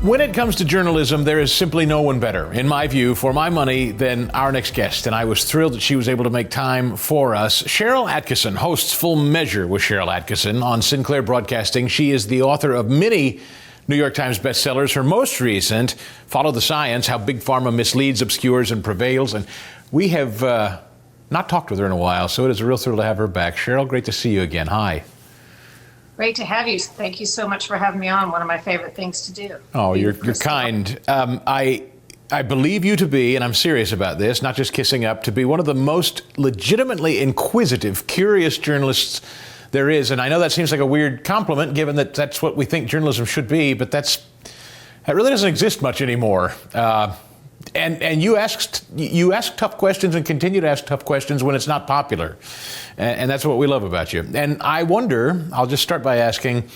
When it comes to journalism, there is simply no one better, in my view, for my money, than our next guest. And I was thrilled that she was able to make time for us. Sharyl Attkisson hosts Full Measure with Sharyl Attkisson on Sinclair Broadcasting. She is the author of many New York Times bestsellers. Her most recent, Follow the Science, How Big Pharma Misleads, Obscures, and Prevails. And we have not talked with her in a while, so it is a real thrill to have her back. Sharyl, great to see you again. Hi. Great to have you. Thank you so much for having me on. One of my favorite things to do. Oh, you're kind. I believe you to be, and I'm serious about this, not just kissing up, to be one of the most legitimately inquisitive, curious journalists there is. And I know that seems like a weird compliment, given that that's what we think journalism should be, but that really doesn't exist much anymore. And you ask tough questions and continue to ask tough questions when it's not popular. And that's what we love about you. And I wonder, I'll just start by asking,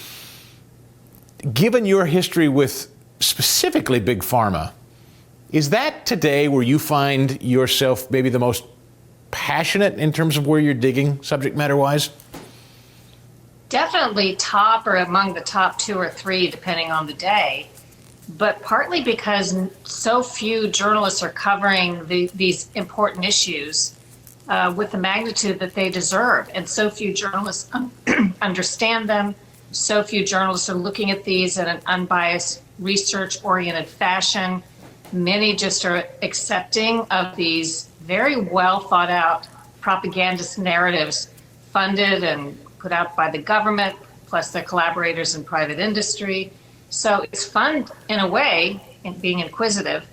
given your history with specifically Big Pharma, is that today where you find yourself maybe the most passionate in terms of where you're digging, subject matter-wise? Definitely top or among the top 2 or 3, depending on the day. But partly because so few journalists are covering these important issues with the magnitude that they deserve. And so few journalists understand them. So few journalists are looking at these in an unbiased, research-oriented fashion. Many just are accepting of these very well thought out propagandist narratives funded and put out by the government, plus their collaborators in private industry. So it's fun, in a way, in being inquisitive,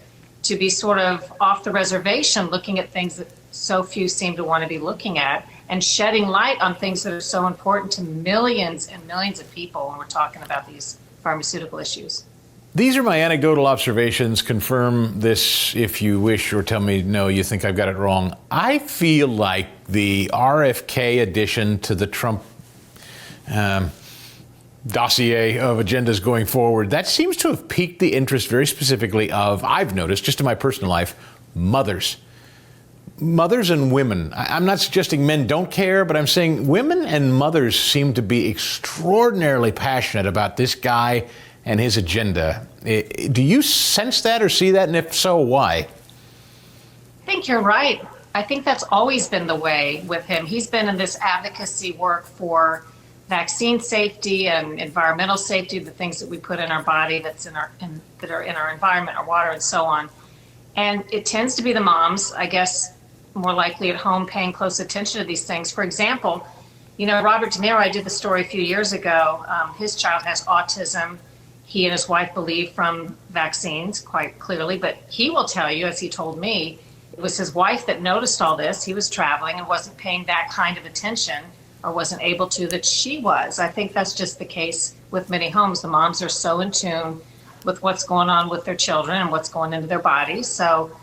to be sort of off the reservation, looking at things that so few seem to want to be looking at, and shedding light on things that are so important to millions and millions of people when we're talking about these pharmaceutical issues. These are my anecdotal observations. Confirm this if you wish, or tell me, no, you think I've got it wrong. I feel like the RFK addition to the Trump dossier of agendas going forward, that seems to have piqued the interest very specifically of, I've noticed, just in my personal life, mothers. Mothers and women. I'm not suggesting men don't care, but I'm saying women and mothers seem to be extraordinarily passionate about this guy and his agenda. Do you sense that or see that? And if so, why? I think you're right. I think that's always been the way with him. He's been in this advocacy work for vaccine safety and environmental safety, the things that we put in our body that are in our environment, our water, and so on. And it tends to be the moms, I guess, more likely at home paying close attention to these things. For example, Robert De Niro, I did the story a few years ago. His child has autism. He and his wife believe from vaccines quite clearly, but he will tell you, as he told me, it was his wife that noticed all this. He was traveling and wasn't paying that kind of attention, or wasn't able to, that she was. I think that's just the case with many homes. The moms are so in tune with what's going on with their children and what's going into their bodies. So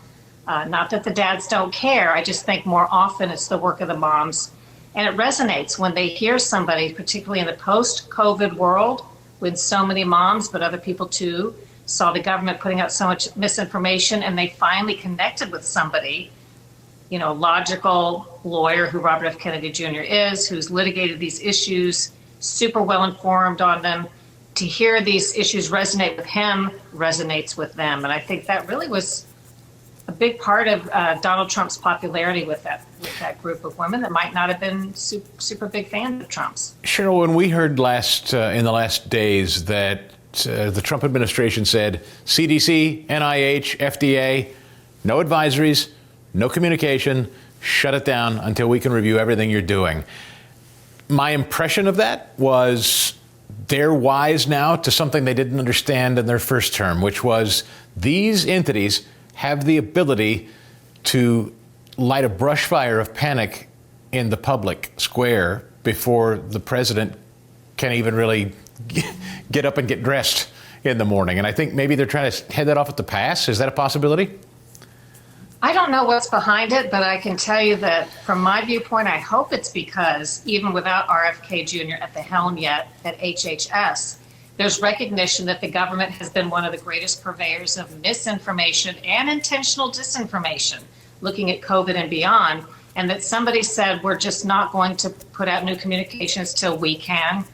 not that the dads don't care. I just think more often it's the work of the moms. And it resonates when they hear somebody, particularly in the post-COVID world, when so many moms, but other people too, saw the government putting out so much misinformation, and they finally connected with somebody, a logical lawyer who Robert F. Kennedy Jr. is, who's litigated these issues, super well informed on them. To hear these issues resonate with him resonates with them. And I think that really was a big part of Donald Trump's popularity with that group of women that might not have been super big fans of Trump's. Sharyl, when we heard in the last days that the Trump administration said CDC, NIH, FDA, no advisories, no communication, shut it down until we can review everything you're doing. My impression of that was they're wise now to something they didn't understand in their first term, which was these entities have the ability to light a brush fire of panic in the public square before the president can even really get up and get dressed in the morning. And I think maybe they're trying to head that off at the pass. Is that a possibility? I don't know what's behind it, but I can tell you that from my viewpoint, I hope it's because even without RFK Jr. at the helm yet at HHS, there's recognition that the government has been one of the greatest purveyors of misinformation and intentional disinformation, looking at COVID and beyond, and that somebody said, we're just not going to put out new communications till we can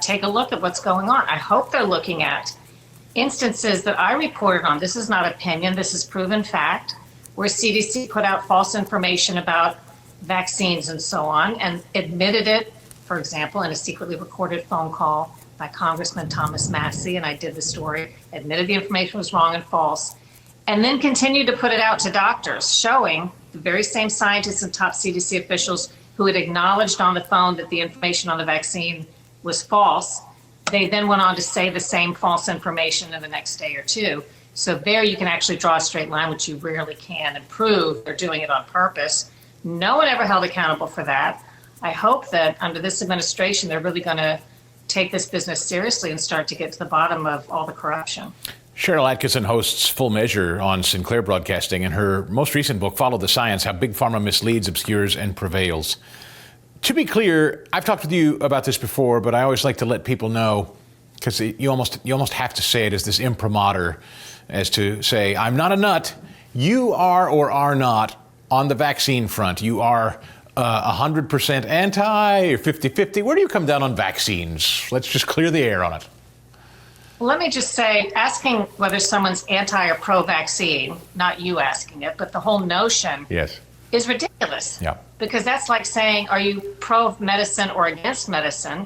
take a look at what's going on. I hope they're looking at instances that I reported on, this is not opinion, this is proven fact, where CDC put out false information about vaccines and so on and admitted it, for example, in a secretly recorded phone call by Congressman Thomas Massie, and I did the story, admitted the information was wrong and false, and then continued to put it out to doctors, showing the very same scientists and top CDC officials who had acknowledged on the phone that the information on the vaccine was false. They then went on to say the same false information in the next day or two. So there you can actually draw a straight line, which you rarely can, and prove they're doing it on purpose. No one ever held accountable for that. I hope that under this administration, they're really going to take this business seriously and start to get to the bottom of all the corruption. Sharyl Attkisson hosts Full Measure on Sinclair Broadcasting, and her most recent book, Follow the Science, How Big Pharma Misleads, Obscures, and Prevails. To be clear, I've talked with you about this before, but I always like to let people know, because you almost have to say it as this imprimatur, as to say, I'm not a nut. You are or are not on the vaccine front. You are 100% anti or 50-50. Where do you come down on vaccines? Let's just clear the air on it. Let me just say, asking whether someone's anti or pro-vaccine, not you asking it, but the whole notion is ridiculous. Yeah. Because that's like saying, are you pro-medicine or against medicine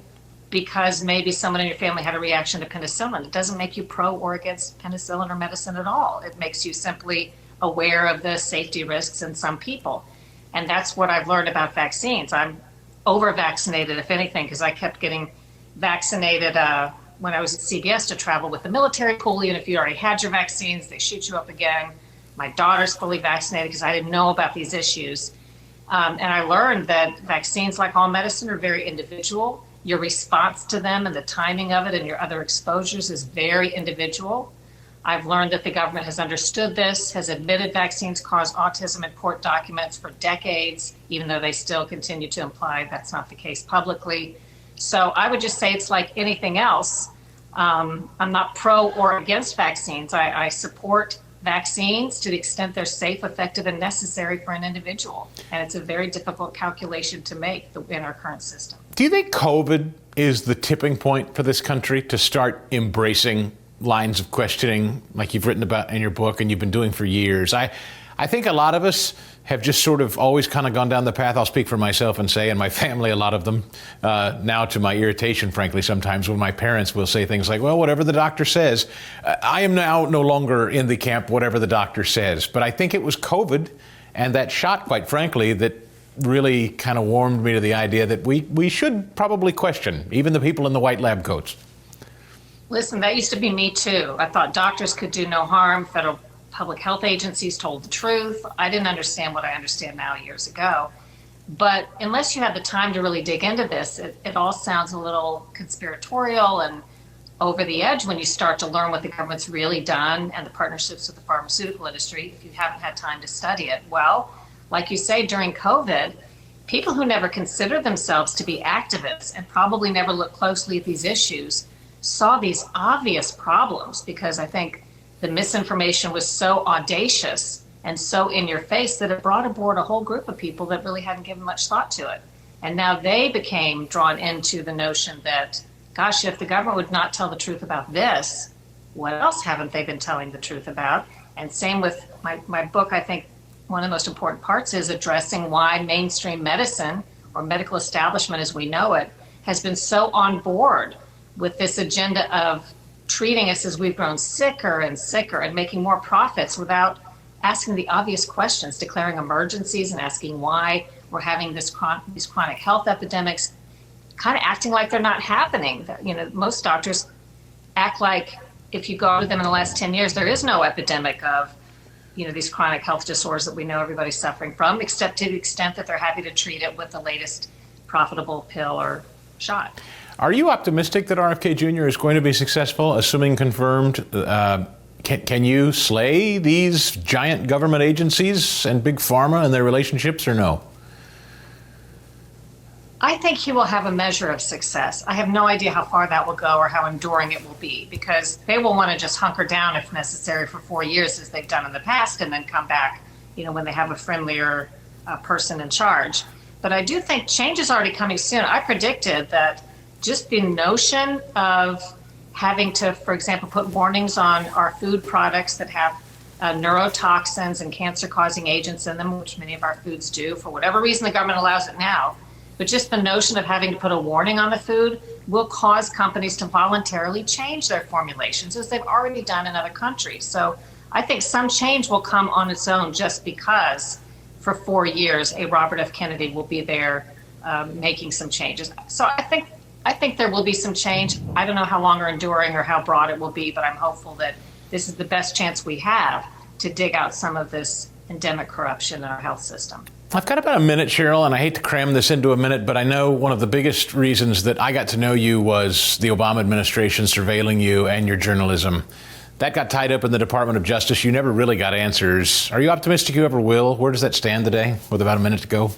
because maybe someone in your family had a reaction to penicillin? It doesn't make you pro or against penicillin or medicine at all. It makes you simply aware of the safety risks in some people. And that's what I've learned about vaccines. I'm over-vaccinated, if anything, because I kept getting vaccinated when I was at CBS to travel with the military pool. And if you already had your vaccines, they shoot you up again. My daughter's fully vaccinated because I didn't know about these issues. And I learned that vaccines, like all medicine, are very individual. Your response to them and the timing of it and your other exposures is very individual. I've learned that the government has understood this, has admitted vaccines cause autism in court documents for decades, even though they still continue to imply that's not the case publicly. So I would just say it's like anything else. I'm not pro or against vaccines. I support vaccines to the extent they're safe, effective, and necessary for an individual. And it's a very difficult calculation to make in our current system. Do you think COVID is the tipping point for this country to start embracing lines of questioning like you've written about in your book and you've been doing for years? I think a lot of us have just sort of always kind of gone down the path. I'll speak for myself and say, and my family, a lot of them, now to my irritation, frankly, sometimes when my parents will say things like, well, whatever the doctor says. I am now no longer in the camp, whatever the doctor says. But I think it was COVID and that shot, quite frankly, that really kind of warmed me to the idea that we should probably question even the people in the white lab coats. Listen, that used to be me too. I thought doctors could do no harm. Federal public health agencies told the truth. I didn't understand what I understand now years ago. But unless you have the time to really dig into this, it all sounds a little conspiratorial and over the edge when you start to learn what the government's really done and the partnerships with the pharmaceutical industry, if you haven't had time to study it. Well, like you say, during COVID, people who never considered themselves to be activists and probably never looked closely at these issues saw these obvious problems because I think the misinformation was so audacious and so in your face that it brought aboard a whole group of people that really hadn't given much thought to it. And now they became drawn into the notion that, gosh, if the government would not tell the truth about this, what else haven't they been telling the truth about? And same with my book. I think one of the most important parts is addressing why mainstream medicine, or medical establishment as we know it, has been so on board with this agenda of treating us as we've grown sicker and sicker and making more profits without asking the obvious questions, declaring emergencies and asking why we're having these chronic health epidemics, kind of acting like they're not happening. You know, most doctors act like if you go to them in the last 10 years, there is no epidemic of, you know, these chronic health disorders that we know everybody's suffering from, except to the extent that they're happy to treat it with the latest profitable pill or shot. Are you optimistic that RFK Jr. is going to be successful, assuming confirmed? Can you slay these giant government agencies and Big Pharma and their relationships, or no? I think he will have a measure of success. I have no idea how far that will go or how enduring it will be, because they will want to just hunker down if necessary for 4 years, as they've done in the past, and then come back, you know, when they have a friendlier person in charge. But I do think change is already coming soon. I predicted that just the notion of having to, for example, put warnings on our food products that have neurotoxins and cancer-causing agents in them, which many of our foods do. For whatever reason, the government allows it now. But just the notion of having to put a warning on the food will cause companies to voluntarily change their formulations, as they've already done in other countries. So I think some change will come on its own, just because for 4 years a Robert F. Kennedy will be there making some changes. So I think there will be some change. I don't know how long or enduring or how broad it will be, but I'm hopeful that this is the best chance we have to dig out some of this endemic corruption in our health system. I've got about a minute, Sharyl, and I hate to cram this into a minute, but I know one of the biggest reasons that I got to know you was the Obama administration surveilling you and your journalism. That got tied up in the Department of Justice. You never really got answers. Are you optimistic you ever will? Where does that stand today with about a minute to go?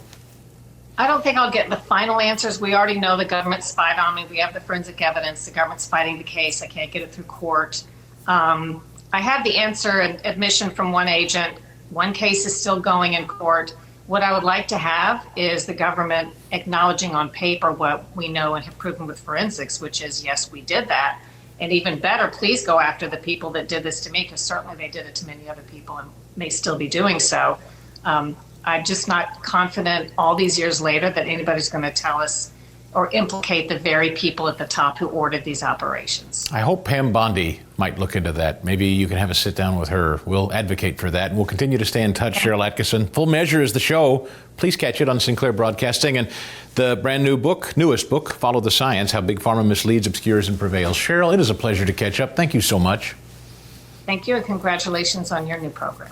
I don't think I'll get the final answers. We already know the government spied on me. We have the forensic evidence. The government's fighting the case. I can't get it through court. I have the answer and admission from one agent. One case is still going in court. What I would like to have is the government acknowledging on paper what we know and have proven with forensics, which is, yes, we did that. And even better, please go after the people that did this to me, because certainly they did it to many other people and may still be doing so. I'm just not confident all these years later that anybody's going to tell us or implicate the very people at the top who ordered these operations. I hope Pam Bondi might look into that. Maybe you can have a sit down with her. We'll advocate for that, and we'll continue to stay in touch. Sharyl Attkisson. Full Measure is the show. Please catch it on Sinclair Broadcasting. And the brand new book, newest book, Follow the Science, How Big Pharma Misleads, Obscures, and Prevails. Sharyl, it is a pleasure to catch up. Thank you so much. Thank you, and congratulations on your new program.